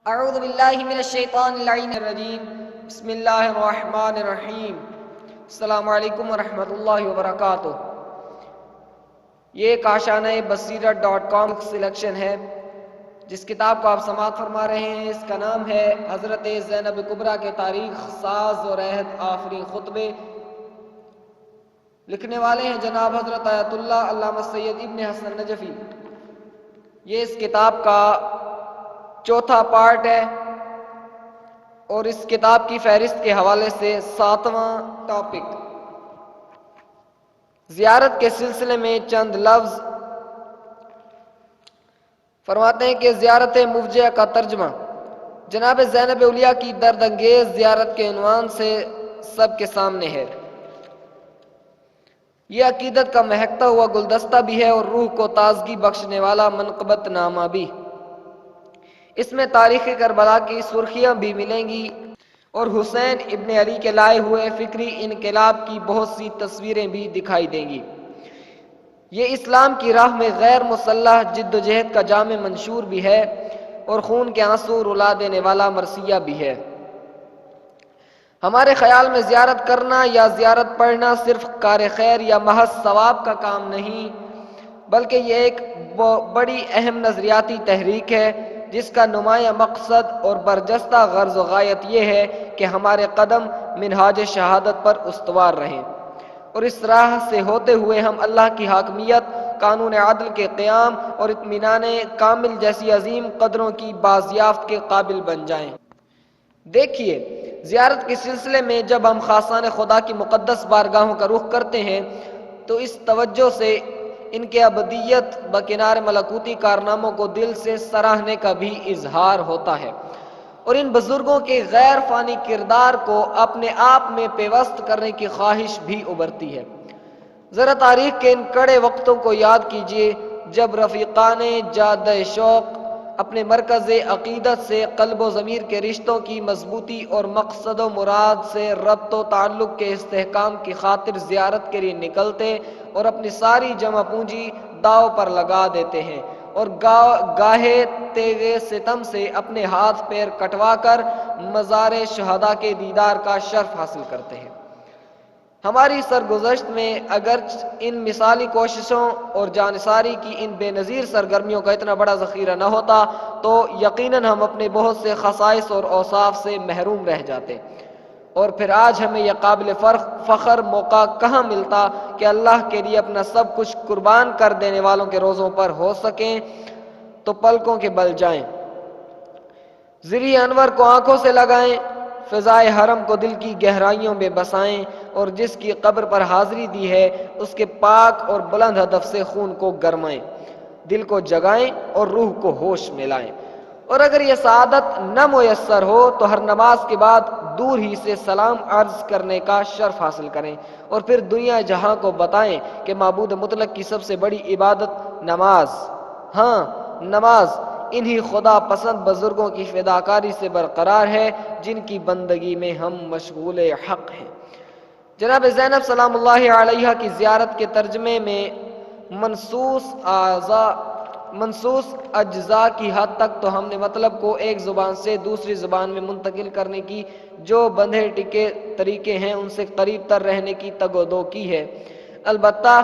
اعوذ باللہ من الشیطان اللعین الرجیم بسم اللہ الرحمن الرحیم السلام علیکم ورحمۃ اللہ وبرکاتہ۔ یہ کاشانہ بصیرت.com سلیکشن ہے جس کتاب کو آپ سماعت فرما رہے ہیں۔ اس کا نام ہے حضرت زینب کبریٰ کے تاریخ ساز اور عہد آفرین خطبے۔ لکھنے والے ہیں جناب حضرت آیت اللہ علامہ سید ابن حسن نجفی۔ یہ اس کتاب کا چوتھا پارٹ ہے اور اس کتاب کی فہرست کے حوالے سے 7واں ٹاپک۔ زیارت کے سلسلے میں چند لفظ فرماتے ہیں کہ زیارت مفجع کا ترجمہ جناب زینب اولیاء کی درد انگیز زیارت کے عنوان سے سب کے سامنے ہے۔ یہ عقیدت کا مہکتا ہوا گلدستہ بھی ہے اور روح کو تازگی بخشنے والا منقبت نامہ بھی۔ اس میں تاریخ کربلا کی سرخیاں بھی ملیں گی اور حسین ابن علی کے لائے ہوئے فکری انقلاب کی بہت سی تصویریں بھی دکھائی دیں گی۔ یہ اسلام کی راہ میں غیر مسلح جد و جہد کا جامع منشور بھی ہے اور خون کے آنسو رلا دینے والا مرثیہ بھی ہے۔ ہمارے خیال میں زیارت کرنا یا زیارت پڑھنا صرف کار خیر یا محض ثواب کا کام نہیں، بلکہ یہ ایک بڑی اہم نظریاتی تحریک ہے جس کا نمایاں مقصد اور برجستہ غرض و غایت یہ ہے کہ ہمارے قدم منہاج شہادت پر استوار رہیں اور اس راہ سے ہوتے ہوئے ہم اللہ کی حاکمیت، قانون عدل کے قیام اور اطمینان کامل جیسی عظیم قدروں کی بازیافت کے قابل بن جائیں۔ دیکھیے، زیارت کے سلسلے میں جب ہم خاصان خدا کی مقدس بارگاہوں کا رخ کرتے ہیں تو اس توجہ سے ان کے ابدیت بکنار ملکوتی کارناموں کو دل سے سراہنے کا بھی اظہار ہوتا ہے اور ان بزرگوں کے غیر فانی کردار کو اپنے آپ میں پیوست کرنے کی خواہش بھی ابھرتی ہے۔ ذرا تاریخ کے ان کڑے وقتوں کو یاد کیجیے جب رفیقان جادہ شوق اپنے مرکز عقیدت سے قلب و ضمیر کے رشتوں کی مضبوطی اور مقصد و مراد سے ربط و تعلق کے استحکام کی خاطر زیارت کے لیے نکلتے اور اپنی ساری جمع پونجی داؤ پر لگا دیتے ہیں اور گاہے تیغ ستم سے اپنے ہاتھ پیر کٹوا کر مزار شہداء کے دیدار کا شرف حاصل کرتے ہیں۔ ہماری سرگزشت میں اگرچہ ان مثالی کوششوں اور جانثاری کی ان بے نظیر سرگرمیوں کا اتنا بڑا ذخیرہ نہ ہوتا تو یقیناً ہم اپنے بہت سے خصائص اور اوصاف سے محروم رہ جاتے اور پھر آج ہمیں یہ قابل فخر موقع کہاں ملتا کہ اللہ کے لیے اپنا سب کچھ قربان کر دینے والوں کے روزوں پر ہو سکیں تو پلکوں کے بل جائیں، زری انور کو آنکھوں سے لگائیں، فضائے حرم کو دل کی گہرائیوں میں بسائیں اور جس کی قبر پر حاضری دی ہے اس کے پاک اور بلند ہدف سے خون کو گرمائیں، دل کو جگائیں اور روح کو ہوش میں لائیں۔ اور اگر یہ سعادت نہ میسر ہو تو ہر نماز کے بعد دور ہی سے سلام عرض کرنے کا شرف حاصل کریں اور پھر دنیا جہاں کو بتائیں کہ معبود مطلق کی سب سے بڑی عبادت نماز، ہاں نماز، انہی خدا پسند بزرگوں کی فداکاری سے برقرار ہے جن کی بندگی میں ہم مشغول حق ہیں۔ جناب زینب سلام اللہ علیہا کی زیارت کے ترجمے میں منصوص اجزاء کی حد تک تو ہم نے مطلب کو ایک زبان سے دوسری زبان میں منتقل کرنے کی جو بندھے ٹکے طریقے ہیں ان سے قریب تر رہنے کی تگ و دو کی ہے۔ البتہ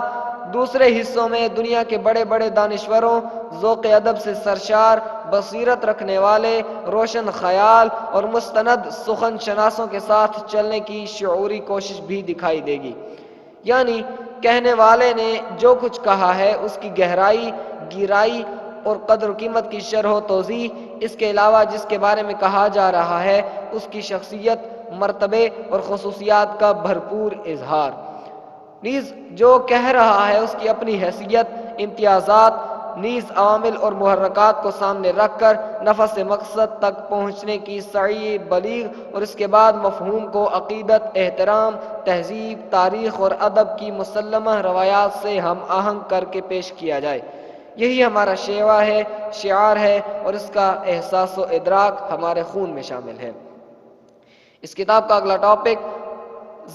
دوسرے حصوں میں دنیا کے بڑے بڑے دانشوروں، ذوق ادب سے سرشار، بصیرت رکھنے والے، روشن خیال اور مستند سخن شناسوں کے ساتھ چلنے کی شعوری کوشش بھی دکھائی دے گی۔ یعنی کہنے والے نے جو کچھ کہا ہے اس کی گہرائی، گہرائی اور قدر و قیمت کی شرح و توضیح، اس کے علاوہ جس کے بارے میں کہا جا رہا ہے اس کی شخصیت، مرتبے اور خصوصیات کا بھرپور اظہار، نیز جو کہہ رہا ہے اس کی اپنی حیثیت، امتیازات، نیز عوامل اور محرکات کو سامنے رکھ کر نفس مقصد تک پہنچنے کی سعی بلیغ اور اس کے بعد مفہوم کو عقیدت، احترام، تہذیب، تاریخ اور ادب کی مسلمہ روایات سے ہم آہنگ کر کے پیش کیا جائے، یہی ہمارا شعار ہے اور اس کا احساس و ادراک ہمارے خون میں شامل ہے۔ اس کتاب کا اگلا ٹاپک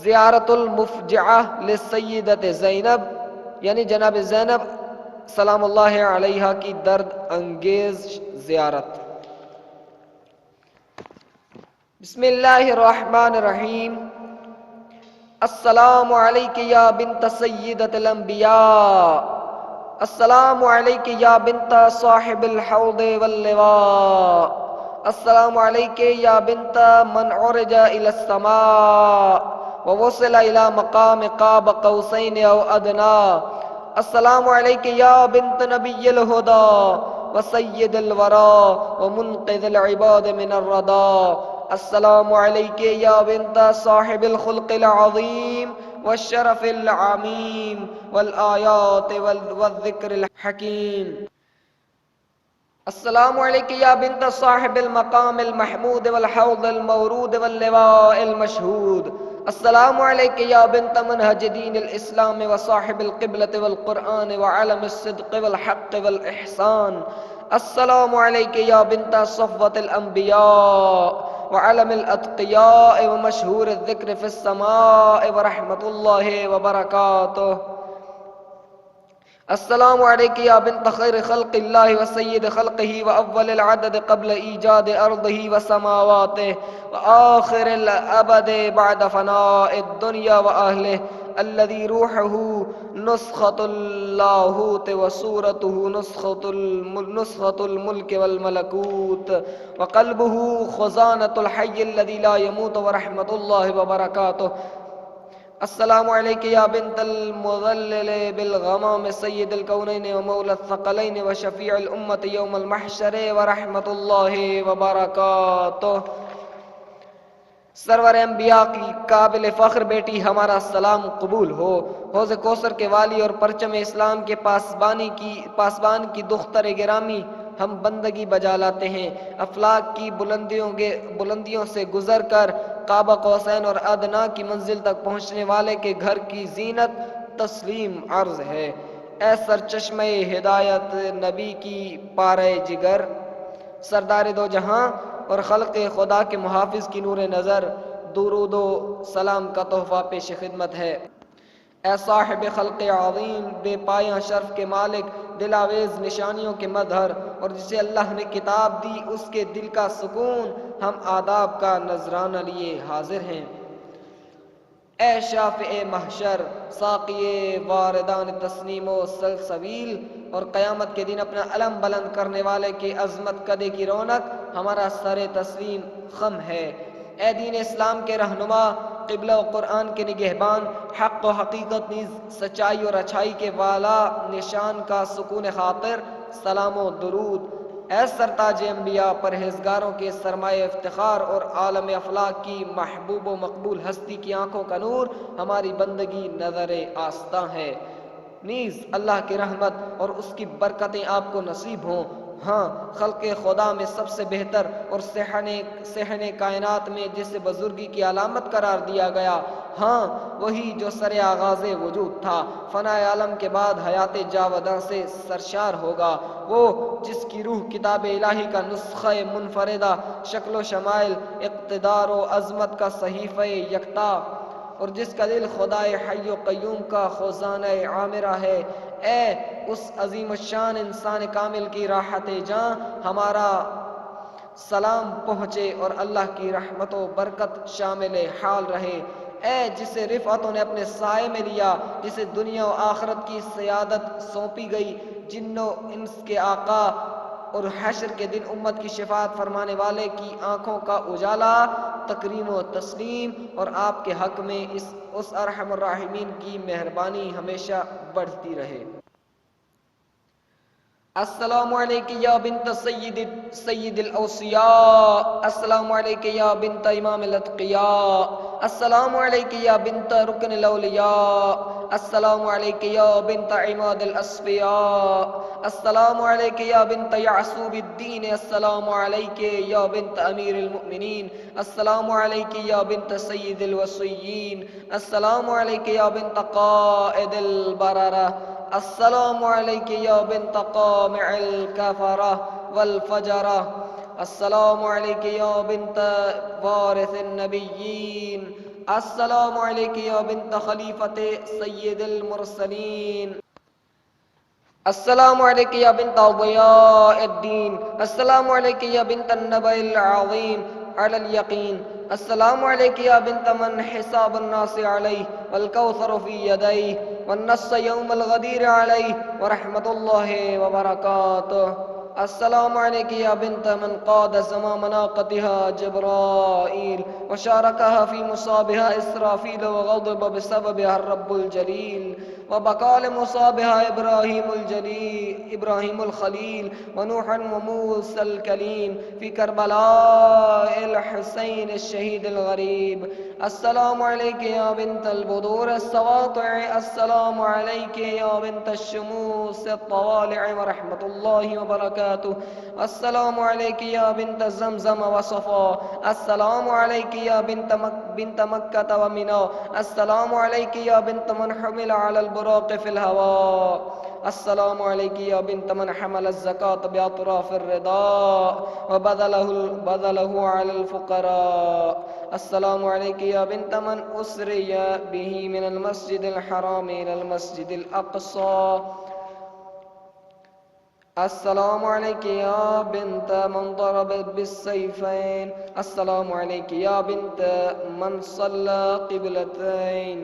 زیارت المفجعہ للسیدۃ زینب، یعنی جناب زینب سلام اللہ علیہا کی درد انگیز زیارت۔ بسم اللہ الرحمن الرحیم۔ السلام علیک یا بنت سیدۃ الانبیاء، السلام علیک یا بنت صاحب الحوض واللواء، السلام علیک یا بنت من عرج الی السماء ووصل الی مقام قاب قوسین او ادنی، السلام علیک یا بنت نبی الہدی وسید الورا ومنقذ العباد من الردى، السلام علیک یا بنت صاحب الخلق العظیم والشرف العمیم والآیات والذکر الحکیم، السلام علیک یا بنت صاحب المقام المحمود والحوض المورود واللواء المشہود، السلام علیک یا بنت منہج دین الاسلام وصاحب القبلة والقرآن وعلم الصدق والحق والاحسان، السلام علیک یا بنت صفوة الانبیاء وعلم الاتقیاء ومشہور الذکر فی السماء ورحمت اللہ وبرکاتہ، السلام علیک یا بنت خیر خلق اللہ وسید خلقہ واول العدد قبل ایجاد ارضہ وسماواتہ وآخر الابد بعد فناء الدنیا واہلہ، الذی روحہ نسخۃ اللاہوت وصورتہ نسخۃ الملک والملکوت وقلبہ خزانۃ الحی الذی لا یموت ورحمت اللہ وبرکاتہ، السلام علیک یا بنت المظلل بالغمام سید الکونین ومولا الثقلین وشفیع الامت یوم المحشر ورحمت اللہ وبرکاتہ، سرور انبیاء کی قابل فخر بیٹی ہمارا سلام قبول ہو، حوض کوثر کے والی اور پرچم اسلام کے پاسبان کی دختر گرامی، ہم بندگی بجا لاتے ہیں، افلاک کی بلندیوں سے گزر کر قاب قوسین اور ادنیٰ کی منزل تک پہنچنے والے کے گھر کی زینت تسلیم عرض ہے۔ اے سرچشمہ ہدایت، نبی کی پارہ جگر، سردار دو جہاں اور خلق خدا کے محافظ کی نور نظر، درود و سلام کا تحفہ پیش خدمت ہے۔ اے صاحب خلق عظیم، بے پایاں شرف کے مالک، دلاویز نشانیوں کے مظہر، اور جسے اللہ نے کتاب دی اس کے دل کا سکون، ہم آداب کا نذرانہ لیے حاضر ہیں۔ اے شافع محشر، ساقی واردان تسنیم و سلسبیل، اور قیامت کے دن اپنا علم بلند کرنے والے کے عظمت قدے کی رونق، ہمارا سر تسلیم خم ہے۔ اے دین اسلام کے رہنما، قبلہ و قرآن کے نگہبان، حق و حقیقت نیز سچائی اور اچھائی کے والا نشان کا سکون خاطر، سلام و درود۔ اے سرتاج انبیاء، پرہیزگاروں کے سرمایہ افتخار اور عالم افلاک کی محبوب و مقبول ہستی کی آنکھوں کا نور، ہماری بندگی نظر آستاں ہے، نیز اللہ کی رحمت اور اس کی برکتیں آپ کو نصیب ہوں۔ ہاں، خلق خدا میں سب سے بہتر اور صحن کائنات میں جسے بزرگی کی علامت قرار دیا گیا، ہاں وہی جو سر آغاز وجود تھا، فنائے عالم کے بعد حیات جاوداں سے سرشار ہوگا، وہ جس کی روح کتاب الہی کا نسخہ منفردہ، شکل و شمائل، اقتدار و عظمت کا صحیفہ یکتا، اور جس کا دل خدائے حی و قیوم کا خزانہ عامرہ ہے، اے اس عظیم الشان انسان کامل کی راحت جاں ہمارا سلام پہنچے اور اللہ کی رحمت و برکت شامل حال رہے۔ اے جسے رفعتوں نے اپنے سائے میں لیا، جسے دنیا و آخرت کی سیادت سونپی گئی، جن و انس کے آقا اور حشر کے دن امت کی شفاعت فرمانے والے کی آنکھوں کا اجالا، تکریم و تسلیم، اور آپ کے حق میں اس ارحم الراحمین کی مہربانی ہمیشہ بڑھتی رہے۔ السلام علیک یا بنت سید الاوصیاء، السلام علیک یا بنت امام الاتقیاء، السلام علیک یا بنت رکن الاولیاء، السلام علیک یا بنت عماد الاصفیاء، السلام علیک یا بنت یعصوب الدین، السلام علیک یا بنت امیر المؤمنین، السلام علیک یا بنت سید الوصیین، السلام علیک یا بنت قائد البررہ، السلام علیک یا بنت قامع الکفرہ والفجرہ، السلام علیک یا بنت وارث النبیین، السلام علیک یا بنت خلیفۃ سید المرسلین، السلام علیک یا بنت ضیاء الدین، السلام علیک یا بنت النبع العظیم، على اليقين. السلام عليك يا بنت من حساب الناس عليه والكوثر في يديه والنص يوم الغدير عليه ورحمة الله وبركاته. السلام عليك يا بنت من قاد زمام ناقتها جبرائيل وشاركها في مصابها إسرافيل وغضب بسببها الرب الجليل وبقى لمصابها إبراهيم الخليل ونوح وموسى الكليم في كربلاء الحسين الشهيد الغريب. السلام عليك يا بنت البدور السواطع. السلام عليك يا بنت الشموس الطوالع ورحمة الله وبركاته. السلام عليك يا بنت زمزم وصفا. السلام عليك يا بنت مكة ومنى. السلام عليك يا بنت من حمل على البراق في الهواء. السلام عليك يا بنت من حمل الزكاة بأطراف الرداء وبذله على الفقراء. السلام عليك يا بنت من أسري به من المسجد الحرام إلى المسجد الأقصى. السلام عليك يا بنت من ضربت بالسيفين. السلام عليك يا بنت من صلى قبلتين.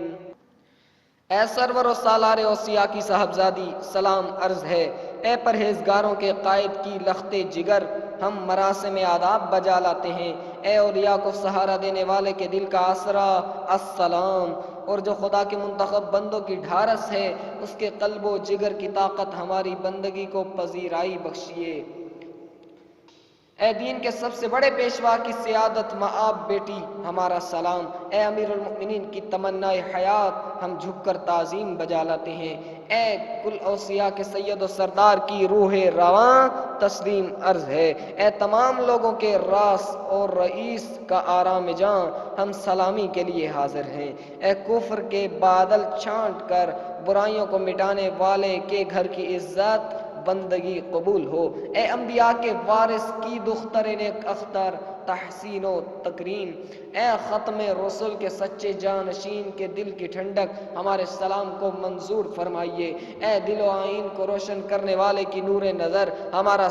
اے سرور و سالار اوصیاء کی صاحبزادی سلام عرض ہے. اے پرہیزگاروں کے قائد کی لخت جگر ہم مراسم آداب بجا لاتے ہیں. اے اولیاء کو سہارا دینے والے کے دل کا آسرا السلام. اور جو خدا کے منتخب بندوں کی ڈھارس ہے اس کے قلب و جگر کی طاقت ہماری بندگی کو پذیرائی بخشیے. اے دین کے سب سے بڑے پیشوا کی سیادت مآب بیٹی ہمارا سلام. اے امیر المؤمنین کی تمنا حیات ہم جھک کر تعظیم بجا لاتے ہیں. اے کل اوصیاء کے سید و سردار کی روح رواں تسلیم عرض ہے. اے تمام لوگوں کے راس اور رئیس کا آرام جاں ہم سلامی کے لیے حاضر ہیں. اے کفر کے بادل چھانٹ کر برائیوں کو مٹانے والے کے گھر کی عزت بندگی قبول ہو. اے انبیاء کے وارث کی دختر نیک اختر تحسین و تکریم. اے ختم رسول کے سچے جانشین کے دل کی ٹھنڈک ہمارے سلام کو منظور فرمائیے. اے دل و آئین کو روشن کرنے والے کی نور نظر ہمارا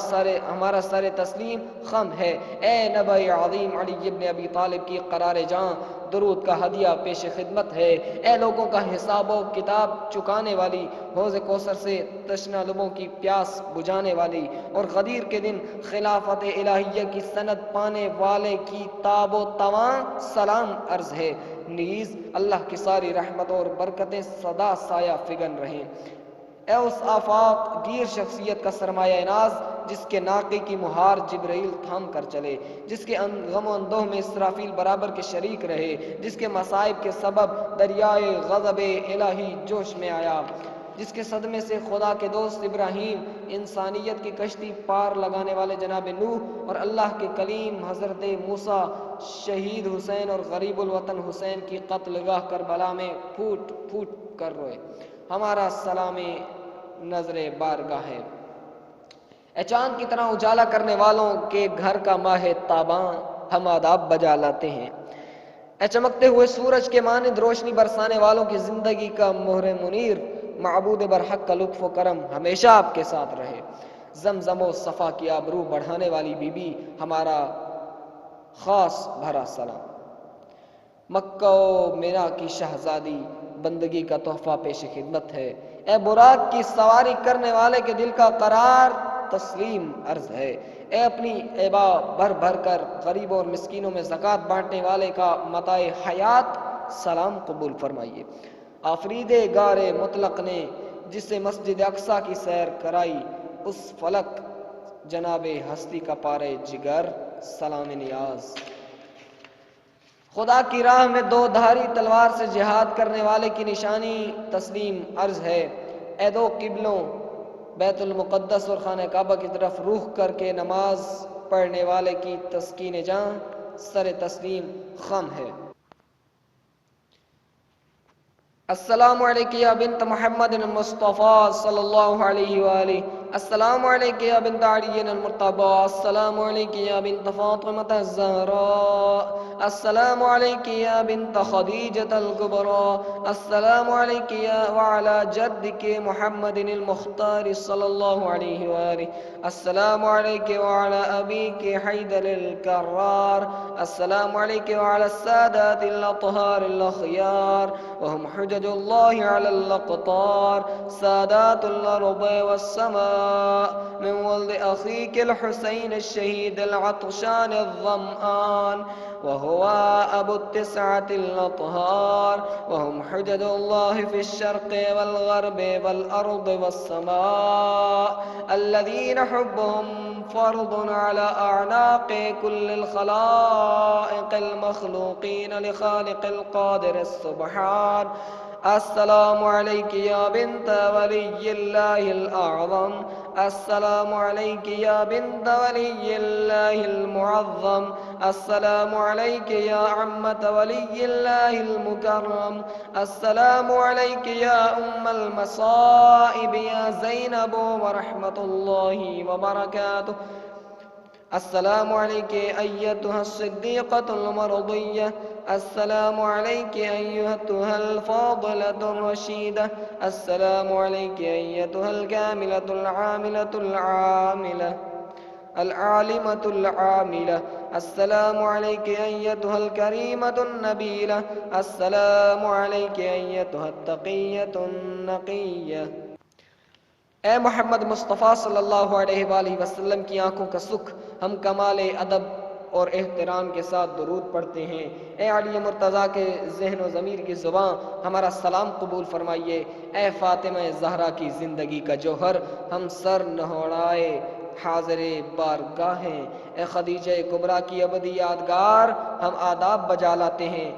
سر تسلیم خم ہے. اے نبی عظیم علی ابن ابی طالب کی قرار جاں درود کا ہدیہ پیش خدمت ہے. اے لوگوں کا حساب و کتاب چکانے والی حوض کوثر سے تشنہ لبوں کی پیاس بجھانے والی اور غدیر کے دن خلافت الہیہ کی سند پانے والے کی تاب و تواں سلام عرض ہے. نیز اللہ کی ساری رحمت اور برکتیں سدا سایہ فگن رہیں. اے اس آفاق گیر شخصیت کا سرمایہ ناز جس کے ناقے کی مہار جبرائیل تھام کر چلے، جس کے غم و اندوہ میں اسرافیل برابر کے شریک رہے، جس کے مصائب کے سبب دریائے غضب الہی جوش میں آیا، جس کے صدمے سے خدا کے دوست ابراہیم، انسانیت کی کشتی پار لگانے والے جناب نوح اور اللہ کے کلیم حضرت موسیٰ، شہید حسین اور غریب الوطن حسین کی قتل گاہ کربلا میں پھوٹ پھوٹ کر روئے. ہمارا سلام نظر بارگاہ ہے. اے چاند کی طرح اجالا کرنے والوں کے گھر کا ماہ تاباں ہم آداب بجا لاتے ہیں. اے چمکتے ہوئے سورج کے مانند روشنی برسانے والوں کی زندگی کا مہر منیر، معبود برحق کا لطف و کرم ہمیشہ آپ کے ساتھ رہے. زمزم و صفا کی آبرو بڑھانے والی بی بی ہمارا خاص بھرا سلام. مکہ و مینا کی شہزادی بندگی کا تحفہ پیش خدمت ہے. اے براق کی سواری کرنے والے کے دل کا قرار تسلیم عرض ہے. اے اپنی عبا بھر بھر کر غریبوں اور مسکینوں میں زکوٰۃ بانٹنے والے کا متاع حیات سلام قبول فرمائیے. آفرید گار مطلق نے جس سے مسجد اقصیٰ کی سیر کرائی، اس فلک جناب ہستی کا پارے جگر سلام نیاز. خدا کی راہ میں دو دھاری تلوار سے جہاد کرنے والے کی نشانی تسلیم عرض ہے. اے دو قبلوں بیت المقدس اور خانہ کعبہ کی طرف رخ کر کے نماز پڑھنے والے کی تسکین جاں سر تسلیم خم ہے. السلام علیک یا بنت محمد المصطفیٰ صلی اللہ علیہ وآلہ. السلام عليك يا بنت علي المرتضى، السلام عليك يا بنت فاطمة الزهراء، السلام عليك يا بنت خديجة الكبرى، السلام عليك وعلى جدك محمد المختار صلى الله عليه وآله، السلام عليك وعلى أبيك حيدر الكرار، السلام عليك وعلى السادات الأطهار الأخيار، وهم حجج الله على الأقطار، سادات الأرض والسماء، من ولد أخيك الحسين الشهيد العطشان الظمآن، وهو أبو التسعة الأطهار، وهم حجج الله في الشرق والغرب والأرض والسماء، الذين حبهم فرض على أعناق كل الخلائق المخلوقين لخالق القادر السبحان. السلام عليك يا بنت ولي الله الأعظم، السلام عليك يا بنت ولي الله المعظم، السلام عليك يا عمة ولي الله المكرم، السلام عليك يا أم المصائب يا زينب ورحمة الله وبركاته. السلام عليك أيتها الصديقة المرضية، السلام عليك أيتها الفاضلة الرشيدة، السلام عليك أيتها الكاملة العالمة العاملة، السلام عليك أيتها الكريمة النبيلة، السلام عليك أيتها التقية النقية. اے محمد مصطفیٰ صلی اللہ علیہ وآلہ وسلم کی آنکھوں کا سکھ، ہم کمال ادب اور احترام کے ساتھ درود پڑھتے ہیں۔ اے علی مرتضیٰ کے ذہن و ضمیر کی زبان ہمارا سلام قبول فرمائیے۔ اے فاطمہ زہرا کی زندگی کا جوہر، ہم سر نہوڑائے حاضر بارگاہ ہیں۔ اے خدیجہ کبریٰ کی ابدی یادگار، ہم آداب بجا لاتے ہیں۔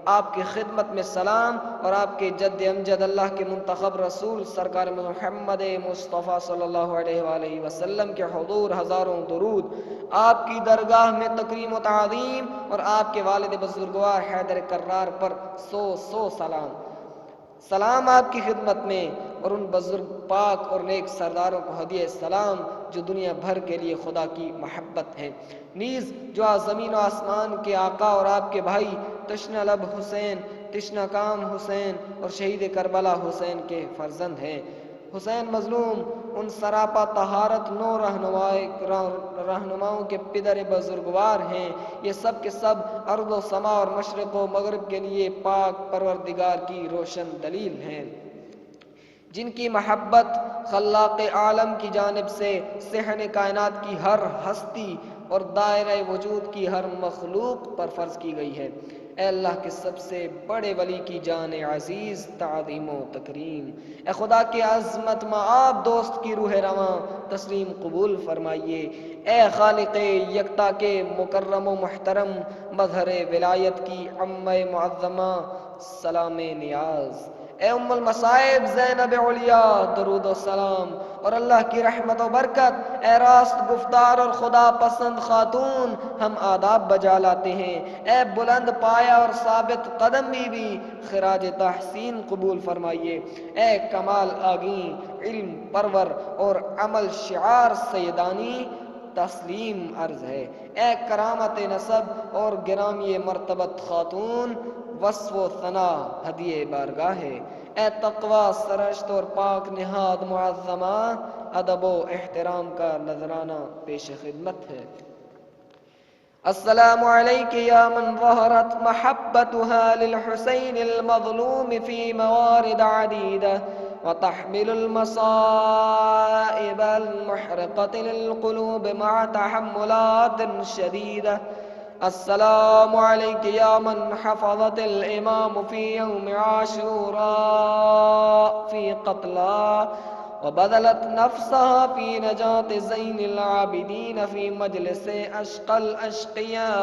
آپ کی خدمت میں سلام اور آپ کے جد امجد اللہ کے منتخب رسول سرکار محمد مصطفیٰ صلی اللہ علیہ وآلہ وسلم کے حضور ہزاروں درود، آپ کی درگاہ میں تکریم و تعظیم، اور آپ کے والد بزرگوار حیدر کرار پر سو سلام۔ سلام آپ کی خدمت میں اور ان بزرگ پاک اور نیک سرداروں کو ہدیہ سلام جو دنیا بھر کے لیے خدا کی محبت ہے، نیز جو زمین و آسمان کے آقا اور آپ کے بھائی تشنہ لب حسین، تشنہ کام حسین اور شہید کربلا حسین کے فرزند ہیں۔ حسین مظلوم ان سراپا طہارت نو رہنماؤں کے پدر بزرگوار ہیں۔ یہ سب کے سب ارض و سما اور مشرق و مغرب کے لیے پاک پروردگار کی روشن دلیل ہیں، جن کی محبت خلاق عالم کی جانب سے صحن کائنات کی ہر ہستی اور دائرہ وجود کی ہر مخلوق پر فرض کی گئی ہے۔ اے اللہ کے سب سے بڑے ولی کی جان عزیز تعظیم و تکریم، اے خدا کی عظمت مآب دوست کی روح رواں تسلیم قبول فرمائیے۔ اے خالق یکتا کے مکرم و محترم مظہر ولایت کی عمہ معظمہ سلام نیاز، اے ام المصائب زینب علیا درود و سلام اور اللہ کی رحمت و برکت، اے راست گفتار اور خدا پسند خاتون، ہم آداب بجا لاتے ہیں۔ اے بلند پایا اور ثابت قدم بی خراج تحسین قبول فرمائیے۔ اے کمال آگیں علم پرور اور عمل شعار سیدانی تسلیم عرض ہے۔ اے کرامت نسب اور گرامی مرتبت خاتون وصف و ثنا ہدیے بارگاہ ہے۔ اے تقوی سرشت اور پاک نہاد معظمہ، ادب و احترام کا نذرانہ پیش خدمت ہے۔ السلام علیک یا من ظہرت محبتها للحسین المظلوم فی موارد عدیدہ وتحمل المصائب المحرقة للقلوب مع تحملات شدیدہ۔ السلام علیک یا من حفظت الامام فی یوم عاشوراء فی قتلا وبذلت نفسها في نجاة زين العابدين في مجلس أشقى الأشقياء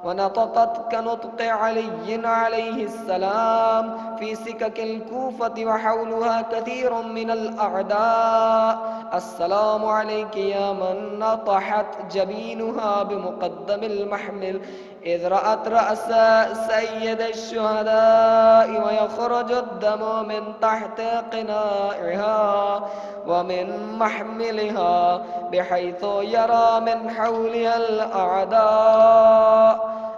ونطقت كنطق علي عليه السلام في سكك الكوفة وحولها كثير من الأعداء. السلام عليك يا من نطحت جبينها بمقدم المحمل إذ رأت رأس سيد الشهداء ويخرج الدم من تحت قنائها ومن محملها بحيث يرى من حولها الأعداء.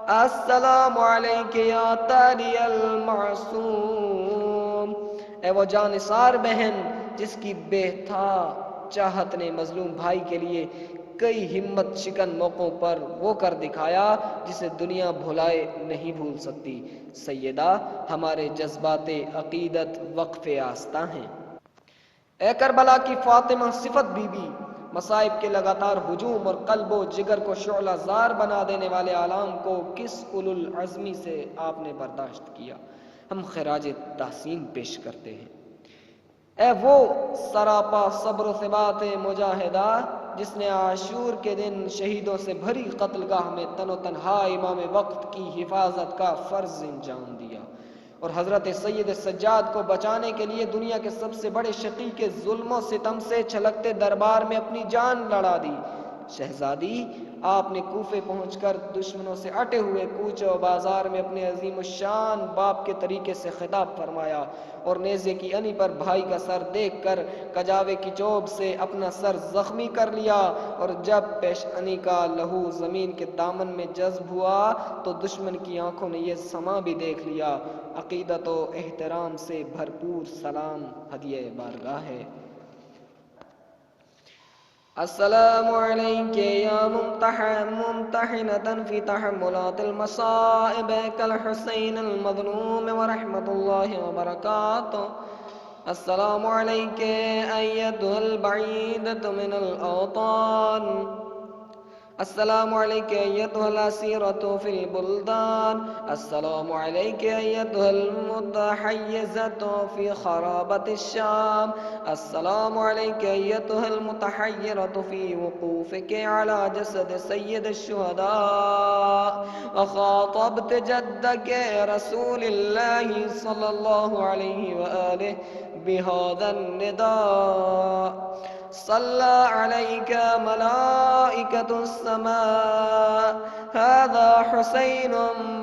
السلام عليك يا تالي المعصوم. اے وہ جانثار بہن جس کی بے تھا چاہت نے مظلوم بھائی کے لیے کئی ہمت شکن موقعوں پر وہ کر دکھایا جسے دنیا بھلائے نہیں بھول سکتی. سیدہ ہمارے جذبات عقیدت وقف آستہ ہیں. اے کربلا کی فاطمہ صفت بی بی، مصائب کے لگاتار ہجوم اور قلب و جگر کو شعلہ زار بنا دینے والے عالم کو کس اولو العزمی سے آپ نے برداشت کیا؟ ہم خراج تحسین پیش کرتے ہیں. اے وہ سراپا صبر و ثبات مجاہدہ جس نے عاشور کے دن شہیدوں سے بھری قتل گاہ میں تن و تنہا امام وقت کی حفاظت کا فرض انجام دیا اور حضرت سید سجاد کو بچانے کے لیے دنیا کے سب سے بڑے شقی کے ظلم و ستم سے چھلکتے دربار میں اپنی جان لڑا دی. شہزادی آپ نے کوفے پہنچ کر دشمنوں سے اٹے ہوئے کوچے و بازار میں اپنے عظیم الشان باپ کے طریقے سے خطاب فرمایا اور نیزے کی انی پر بھائی کا سر دیکھ کر کجاوے کی چوب سے اپنا سر زخمی کر لیا اور جب پیش انی کا لہو زمین کے دامن میں جذب ہوا تو دشمن کی آنکھوں نے یہ سما بھی دیکھ لیا. عقیدت و احترام سے بھرپور سلام ہدیہ بارگاہ ہے. السلام علیک یا ممتحنة فی تحملات المصائب کالحسین المظلوم ورحمۃ اللہ وبرکاتہ. السلام علیک ایتها البعیدة من الاوطان. السلام علیک ایتها الاسیرة فی البلدان. السلام علیک ایتها المتحیزة فی خرابة الشام. السلام علیک ایتها المتحیرة فی وقوفک علی جسد سید الشہداء وخاطبت جدک رسول اللہ صلی اللہ علیہ وآلہ بهذا النداء. صلى عليك ملائكة السماء. هذا حسين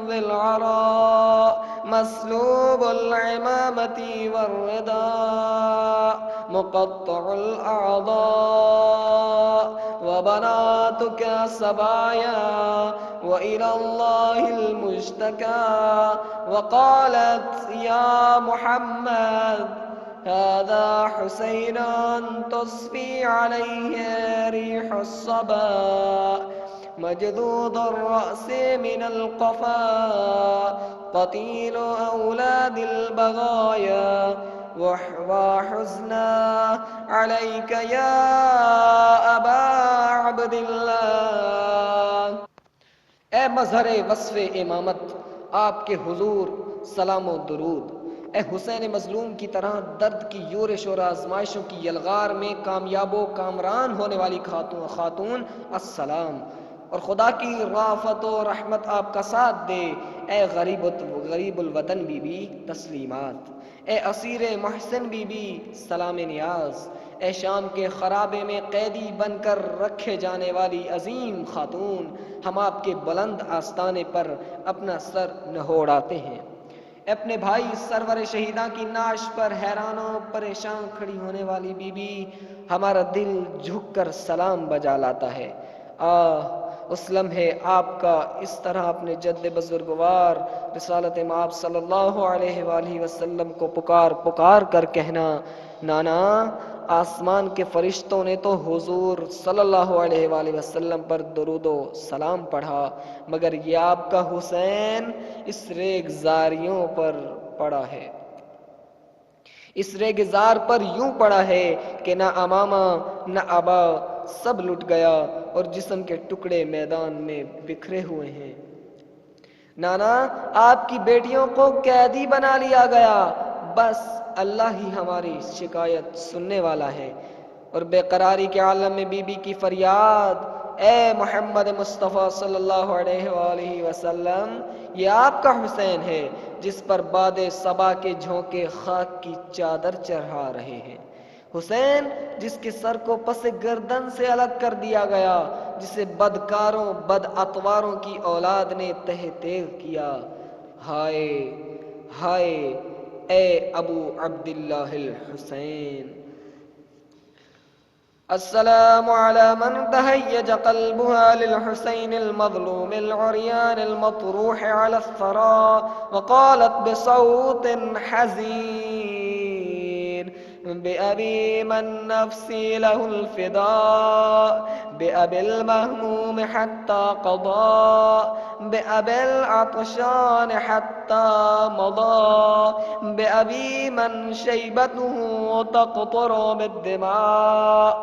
بالعراء مسلوب العمامة والرداء مقطع الأعضاء وبناتك سبايا وإلى الله المشتكى. وقالت يا محمد هذا حسين تصفي عليه ريح الصبا مجذوذ الرأس من القفا قتيل أولاد البغايا وحزنا عليك يا أبا عبد الله. اے مظہر وصف امامت آپ کے حضور سلام و درود. اے حسین مظلوم کی طرح درد کی یورش اور آزمائشوں کی یلغار میں کامیاب و کامران ہونے والی خاتون السلام اور خدا کی رافت و رحمت آپ کا ساتھ دے. اے غریب الوطن بی بی تسلیمات. اے اسیر محسن بی بی سلام نیاز. اے شام کے خرابے میں قیدی بن کر رکھے جانے والی عظیم خاتون، ہم آپ کے بلند آستانے پر اپنا سر نہوڑاتے ہیں. اپنے بھائی سرور شہیداں کی نعش پر حیران و پریشان کھڑی ہونے والی بی بی، ہمارا دل جھک کر سلام بجا لاتا ہے. اس لمحے آپ کا اس طرح اپنے جد بزرگوار رسالت مآب صلی اللہ علیہ وآلہ وسلم کو پکار کر کہنا، نانا آسمان کے فرشتوں نے تو حضور صلی اللہ علیہ وآلہ وسلم پر درود و سلام پڑھا، مگر یہ آپ کا حسین اس ریگزاریوں پر پڑا ہے، اس ریگزار پر یوں پڑا ہے کہ نہ امامہ نہ ابا سب لٹ گیا اور جسم کے ٹکڑے میدان میں بکھرے ہوئے ہیں. نانا آپ کی بیٹیوں کو قیدی بنا لیا گیا، بس اللہ ہی ہماری شکایت سننے والا ہے. اور بے قراری کے عالم میں بی بی کی فریاد، اے محمد مصطفیٰ صلی اللہ علیہ وآلہ وسلم، یہ آپ کا حسین ہے جس پر باد صبا کے جھونکے خاک کی چادر چڑھا رہے ہیں، حسین جس کے سر کو پس گردن سے الگ کر دیا گیا، جسے بدکاروں بد اتواروں کی اولاد نے تہ تیغ کیا۔ ہائے ہائے اے ابو عبداللہ الحسین! السلام على من تهيج قلبها للحسين المظلوم العريان المطروح على الثرى وقالت بصوت حزين: بأبي من نفسي له الفداء، بأبي المهموم حتى قضى، بأبي العطشان حتى مضى، بأبي من شيبته تقطر بالدماء.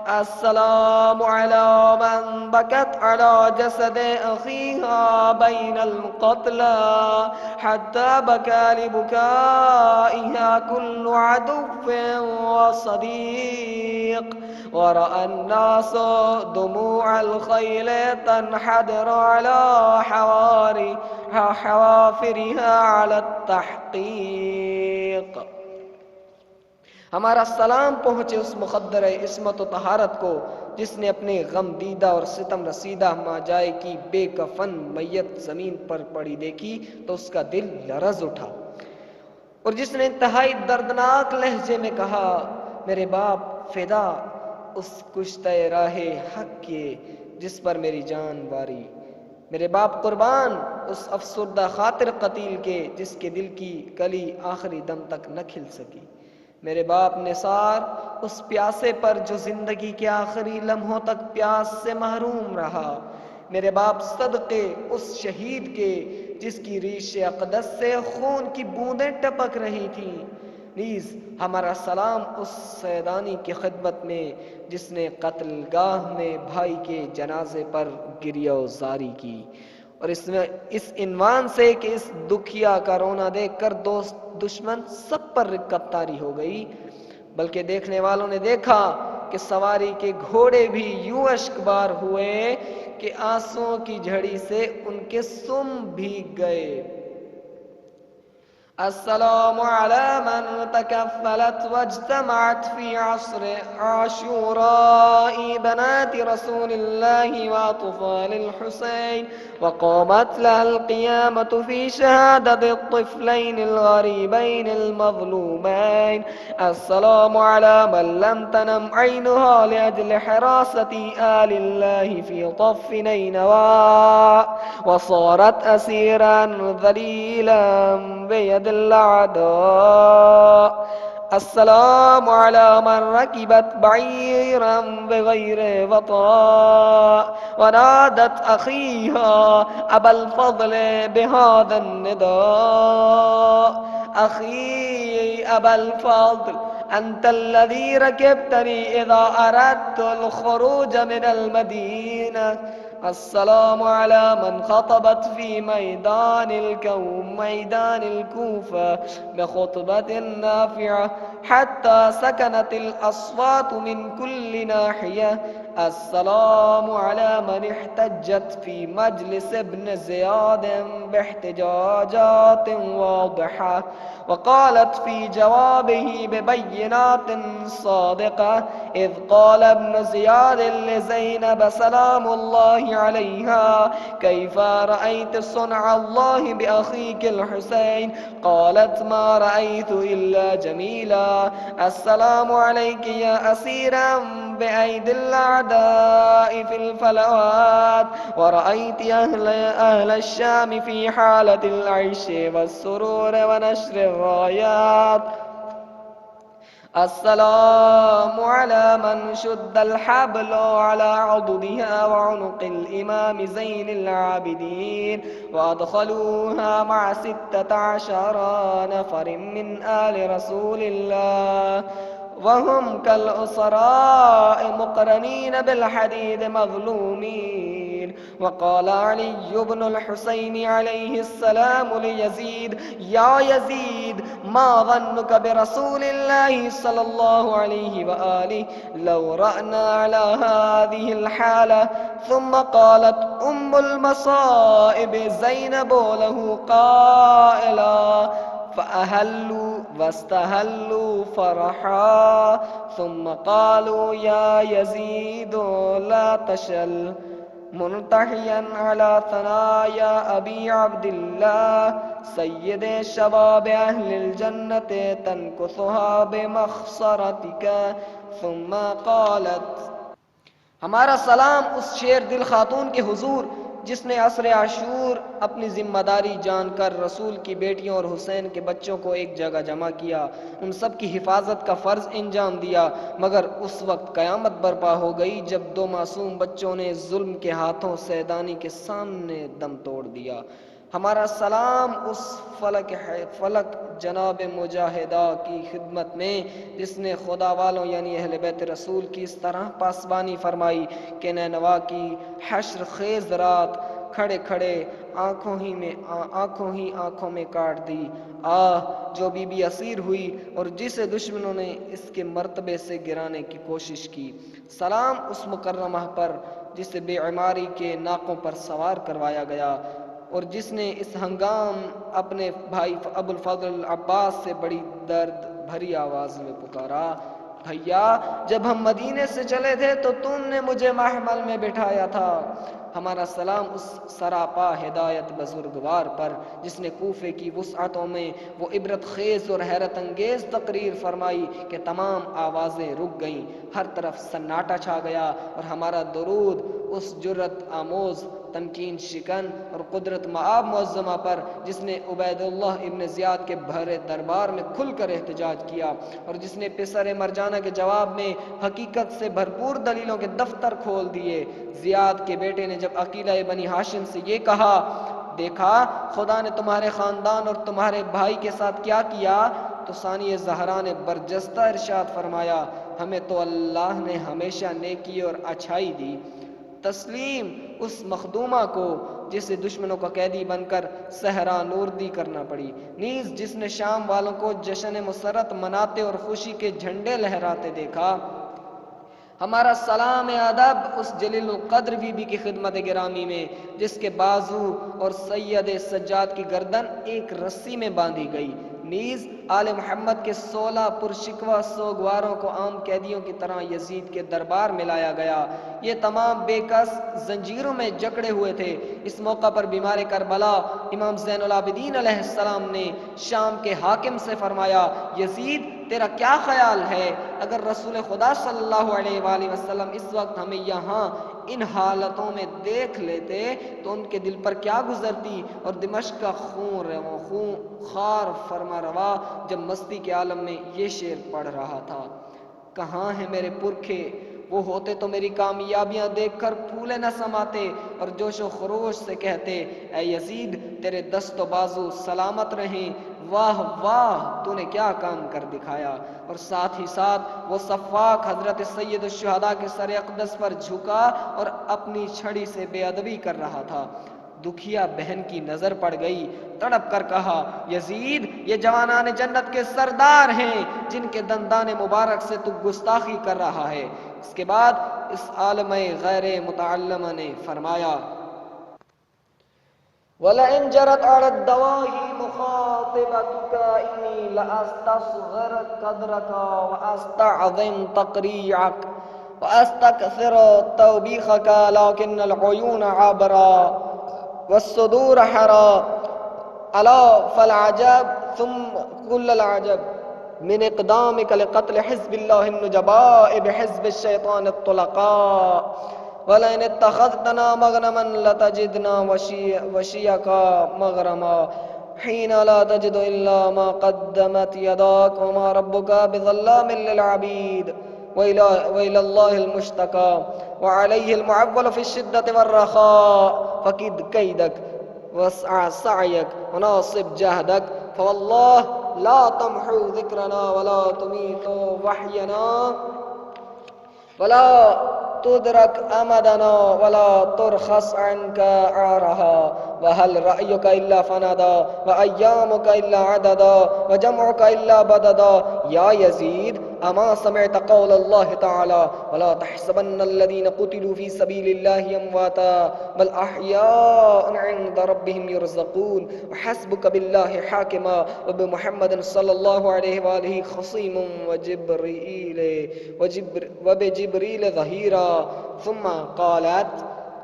السلام على من بكت على جسد أخيها بين القتلى حتى بكى لبكائها كل عدو وصديق، ورأى الناس دموع الخيل تنحدر على حوافرها على التحقيق. ہمارا سلام پہنچے اس مقدر عصمت و طہارت کو جس نے اپنے غم دیدہ اور ستم رسیدہ ماجائے کی بے کفن میت زمین پر پڑی دیکھی تو اس کا دل لرز اٹھا، اور جس نے انتہائی دردناک لہجے میں کہا: میرے باپ فدا اس کشتہ راہ حق کے جس پر میری جان واری، میرے باپ قربان اس افسردہ خاطر قتیل کے جس کے دل کی کلی آخری دم تک نہ کھل سکی، میرے باپ نثار اس پیاسے پر جو زندگی کے آخری لمحوں تک پیاس سے محروم رہا، میرے باپ صدقے اس شہید کے جس کی ریش اقدس سے خون کی بوندیں ٹپک رہی تھیں. نیز ہمارا سلام اس سیدانی کی خدمت میں جس نے قتل گاہ میں بھائی کے جنازے پر گریہ و زاری کی، اور اس عنوان سے کہ اس دکھیا کا رونا دیکھ کر دوست دشمن سب پر رکت طاری ہو گئی، بلکہ دیکھنے والوں نے دیکھا کہ سواری کے گھوڑے بھی یوں اشکبار ہوئے کہ آنسوؤں کی جھڑی سے ان کے سم بھیگ گئے. السلام على من تكفلت واجتمعت في عصر عاشوراء بنات رسول الله وأطفال الحسين، وقامت لها القيامة في شهادة الطفلين الغريبين المظلومين. السلام على من لم تنم عينها لأجل حراسة آل الله في طف نينوى، وصارت أسيرا ذليلا بيد الأعداء. السلام على من ركبت بعيرا بغير وطاء ونادت أخيها أبا الفضل بهذا النداء: أخي أبا الفضل، أنت الذي ركبتني إذا أردت الخروج من المدينة. السلام على من خطبت في ميدان الكوفة بخطبة نافعة حتى سكنت الأصوات من كل ناحية. السلام على من احتجت في مجلس ابن زياد باحتجاجات واضحة وقالت في جوابه ببينات صادقة، إذ قال ابن زياد لزينب سلام الله عليها: كيف رأيت صنع الله بأخيك الحسين؟ قالت: ما رأيت إلا جميلا. السلام عليك يا أسيرا بأيدي الأعداء في الفلوات، ورأيت أهل الشام في حالة العيش والسرور ونشر الرايات. السلام على من شد الحبل على عضدها وعنق الإمام زين العابدين، وأدخلوها مع 16 نفر من آل رسول الله، وهم كالأسراء مقرنين بالحديد مظلومين. وقال علي بن الحسين عليه السلام ليزيد يا يزيد ما ظنك برسول الله صلى الله عليه وآله لو رأنا على هذه الحالة. ثم قالت المصائب زينب له قائلا فأهلوا واستهلوا فرحا ثم قالوا يا يزيد لا تشل منتحيا على ثنايا أبي عبد الله سيد شباب أهل الجنة تنكثها بمخصرتك. ثم قالت ہمارا سلام اس شیر دل خاتون کے حضور جس نے عصر عاشور اپنی ذمہ داری جان کر رسول کی بیٹیوں اور حسین کے بچوں کو ایک جگہ جمع کیا، ان سب کی حفاظت کا فرض انجام دیا، مگر اس وقت قیامت برپا ہو گئی جب دو معصوم بچوں نے ظلم کے ہاتھوں سیدانی کے سامنے دم توڑ دیا. ہمارا سلام اس فلک جناب مجاہدہ کی خدمت میں جس نے خدا والوں یعنی اہل بیت رسول کی اس طرح پاسبانی فرمائی کہ نینوا کی حشر خیز رات کھڑے کھڑے آنکھوں میں کاٹ دی. جو بی بی اسیر ہوئی اور جسے دشمنوں نے اس کے مرتبے سے گرانے کی کوشش کی. سلام اس مکرمہ پر جسے بے عماری کے ناقوں پر سوار کروایا گیا اور جس نے اس ہنگام اپنے بھائی ابو الفضل عباس سے بڑی درد بھری آواز میں پکارا، بھیا جب ہم مدینے سے چلے تھے تو تم نے مجھے محمل میں بٹھایا تھا. ہمارا سلام اس سراپا ہدایت بزرگوار پر جس نے کوفے کی وسعتوں میں وہ عبرت خیز اور حیرت انگیز تقریر فرمائی کہ تمام آوازیں رک گئیں، ہر طرف سناٹا چھا گیا، اور ہمارا درود اس جرت آموز تمکین شکن اور قدرت معاب معظمہ پر جس نے عبید اللہ ابن زیاد کے بھرے دربار میں کھل کر احتجاج کیا اور جس نے پسر مرجانہ کے جواب میں حقیقت سے بھرپور دلیلوں کے دفتر کھول دیے. زیاد کے بیٹے نے جب عقیلہ بنی ہاشم سے یہ کہا، دیکھا خدا نے تمہارے خاندان اور تمہارے بھائی کے ساتھ کیا کیا، تو ثانی زہرا نے برجستہ ارشاد فرمایا، ہمیں تو اللہ نے ہمیشہ نیکی اور اچھائی دی. تسلیم اس مخدومہ کو جسے دشمنوں کا قیدی بن کر صحرا نوردی کرنا پڑی، نیز جس نے شام والوں کو جشن مسرت مناتے اور خوشی کے جھنڈے لہراتے دیکھا. ہمارا سلام ادب اس جلیل القدر بی بی کی خدمت گرامی میں جس کے بازو اور سید سجاد کی گردن ایک رسی میں باندھی گئی، نیز آل محمد کے 16 پرشکوہ سوگواروں کو عام قیدیوں کی طرح یزید کے دربار میں لایا گیا. یہ تمام بے کس زنجیروں میں جکڑے ہوئے تھے. اس موقع پر بیمار کربلا امام زین العابدین علیہ السلام نے شام کے حاکم سے فرمایا، یزید تیرا کیا خیال ہے اگر رسول خدا صلی اللہ علیہ وآلہ وسلم اس وقت ہمیں یہاں ان حالتوں میں دیکھ لیتے تو ان کے دل پر کیا گزرتی؟ اور دمشق کا خون خار فرما روا جب مستی کے عالم میں یہ شعر پڑھ رہا تھا، کہاں ہیں میرے پرکھے، وہ ہوتے تو میری کامیابیاں دیکھ کر پھولے نہ سماتے اور جوش و خروش سے کہتے، اے یزید تیرے دست و بازو سلامت رہیں، واہ واہ تو نے کیا کام کر دکھایا. اور ساتھ ہی ساتھ وہ صفاق حضرت سید الشہداء کے سر اقدس پر جھکا اور اپنی چھڑی سے بے ادبی کر رہا تھا. دکھیا بہن کی نظر پڑ گئی، تڑپ کر کہا، یزید یہ جوانان جنت کے سردار ہیں جن کے دندان مبارک سے تو گستاخی کر رہا ہے. اس کے بعد اس عالم غیر متعلمہ نے فرمایا، وَلَئِنْ جَرَتْ عَلَى الدَّوَاهِ مُخَاطِبَتُكَ إِنِّي لَأَسْتَصْغِرُ قَدْرَكَ وَأَسْتَعْظِمُ تَقْرِيعَكَ وَأَسْتَكْثِرُ تَوْبِيخَكَ لَكِنَّ الْعُيُونَ عَبْرَةٌ وَالصُّدُورَ حَرَاءٌ أَلَا فَالْعَجَبُ ثُمَّ كُلَّ الْعَجَبِ من اقدامك لقتل حزب الله النجباء بحزب الشيطان الطلقاء ولئن اتخذتنا مغنما لتجدنا وشيك مغرما حين لا تجد إلا ما قدمت يداك وما ربك بظلام للعبيد وإلى الله المشتكى وعليه المعول في الشدة والرخاء فكد كيدك واسع سعيك وناصب جهدك فوالله لا تمحو ذكرنا ولا تميت وحينا ولا تدرك أمدنا ولا ترخص عنك عارها وهل رأيك إلا فندا وأيامك إلا عددا وجمعك إلا بددا يا يزيد أما سمعت قول الله تعالى ولا تحسبن الذين قتلوا في سبيل الله أمواتا بل أحياء عند ربهم يرزقون وحسبك بالله حاكما وبمحمد صلى الله عليه وآله خصيم وبجبريل ظهيرا ثم قالت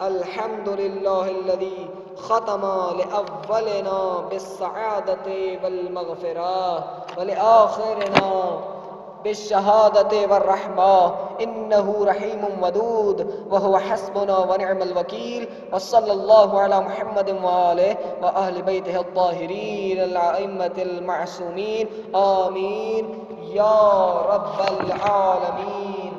الحمد لله الذي ختم لأولنا بالسعادة والمغفرة ولآخرنا بالشهادة والرحمة إنه رحيم ودود وهو حسبنا ونعم الوكيل وصلى الله على محمد وآله وأهل بيته الطاهرين الأئمة المعصومين آمين یا رب العالمین۔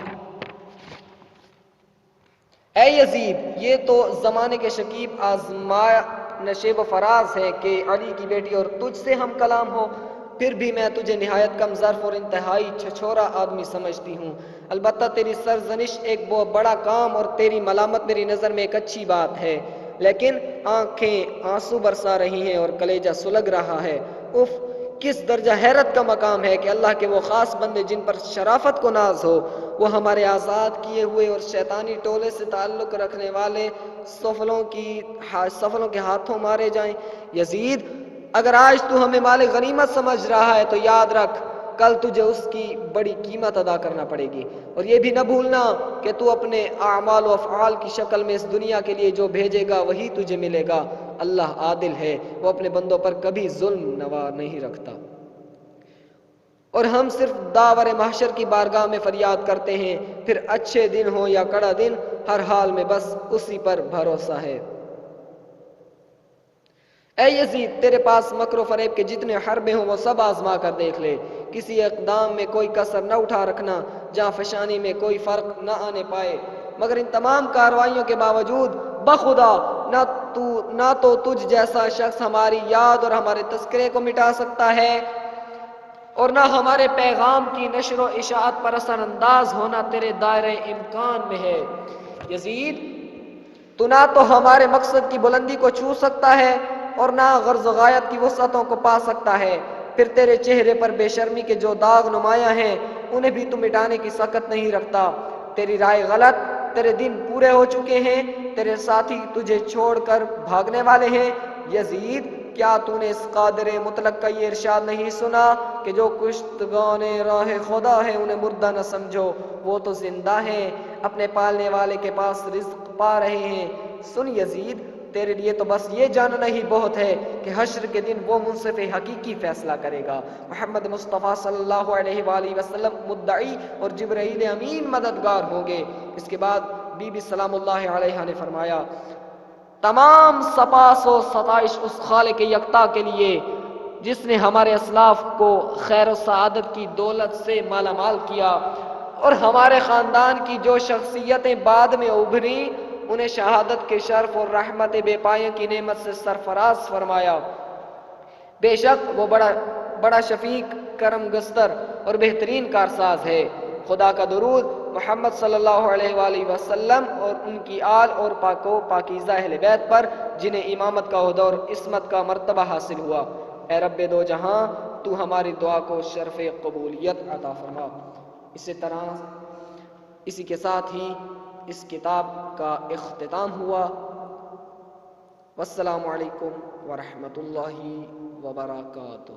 اے یزید، یہ تو زمانے کے شکیب آزمائے نشیب و فراز ہے کہ علی کی بیٹی اور تجھ سے ہم کلام ہو، پھر بھی میں تجھے نہایت کم ظرف اور انتہائی چھچورا آدمی سمجھتی ہوں۔ البتہ تیری سرزنش ایک بہت بڑا کام اور تیری ملامت میری نظر میں ایک اچھی بات ہے، لیکن آنکھیں آنسو برسا رہی ہیں اور کلیجہ سلگ رہا ہے۔ اف، کس درجہ حیرت کا مقام ہے کہ اللہ کے وہ خاص بندے جن پر شرافت کو ناز ہو، وہ ہمارے آزاد کیے ہوئے اور شیطانی ٹولے سے تعلق رکھنے والے سفلوں کے ہاتھوں مارے جائیں۔ یزید، اگر آج تو ہمیں مال غنیمت سمجھ رہا ہے تو یاد رکھ کل تجھے اس کی بڑی قیمت ادا کرنا پڑے گی، اور یہ بھی نہ بھولنا کہ تو اپنے اعمال و افعال کی شکل میں اس دنیا کے لیے جو بھیجے گا وہی تجھے ملے گا۔ اللہ عادل ہے، وہ اپنے بندوں پر کبھی ظلم نوا نہیں رکھتا۔ اور ہم صرف داور محشر کی بارگاہ میں فریاد کرتے ہیں، پھر اچھے دن ہو یا کڑا دن، ہر حال میں بس اسی پر بھروسہ ہے۔ اے یزید، تیرے پاس مکر و فریب کے جتنے حربے ہوں وہ سب آزما کر دیکھ لے، کسی اقدام میں کوئی کسر نہ اٹھا رکھنا جہاں فشانی میں کوئی فرق نہ آنے پائے، مگر ان تمام کارروائیوں کے باوجود بخدا نہ تو تجھ جیسا شخص ہماری یاد اور ہمارے تذکرے کو مٹا سکتا ہے، اور نہ ہمارے پیغام کی نشر و اشاعت پر اثر انداز ہونا تیرے دائرہ امکان میں ہے۔ یزید، تو نہ تو ہمارے مقصد کی بلندی کو چھو سکتا ہے اور نہ غرض و غایت کی وسعتوں کو پا سکتا ہے، پھر تیرے چہرے پر بے شرمی کے جو داغ نمایاں ہیں انہیں بھی تو مٹانے کی سکت نہیں رکھتا۔ تیری رائے غلط، تیرے دن پورے ہو چکے ہیں، تیرے ساتھی تجھے چھوڑ کر بھاگنے والے ہیں۔ یزید، کیا تو نے اس قادر مطلق کا یہ ارشاد نہیں سنا کہ جو کشتگان راہ خدا ہے انہیں مردہ نہ سمجھو، وہ تو زندہ ہیں، اپنے پالنے والے کے پاس رزق پا رہے ہیں۔ سن یزید، تیرے لیے تو بس یہ جاننا ہی بہت ہے کہ حشر کے دن وہ منصف حقیقی فیصلہ کرے گا۔ محمد مصطفیٰ صلی اللہ علیہ وآلہ وسلم مدعی اور جبرائیل امین مددگار ہوں گے۔ اس کے بعد بی بی سلام اللہ علیہ نے فرمایا، تمام سپاس و ستائش اس خالق یکتا کے لیے جس نے ہمارے اسلاف کو خیر و سعادت کی دولت سے مالا مال کیا، اور ہمارے خاندان کی جو شخصیتیں بعد میں ابھری انہیں شہادت کے شرف اور رحمت بے پایہ کی نعمت سے سرفراز فرمایا۔ بے شک وہ بڑا شفیق، کرم گستر اور بہترین کارساز ہے۔ خدا کا درود محمد صلی اللہ علیہ وآلہ وسلم اور ان کی آل اور پاکیزہ اہل بیت پر جنہیں امامت کا عہدہ اور عصمت کا مرتبہ حاصل ہوا۔ اے رب دو جہاں، تو ہماری دعا کو شرف قبولیت عطا فرما۔ اسی کے ساتھ ہی اس کتاب کا اختتام ہوا۔ والسلام علیکم ورحمۃ اللہ وبرکاتہ۔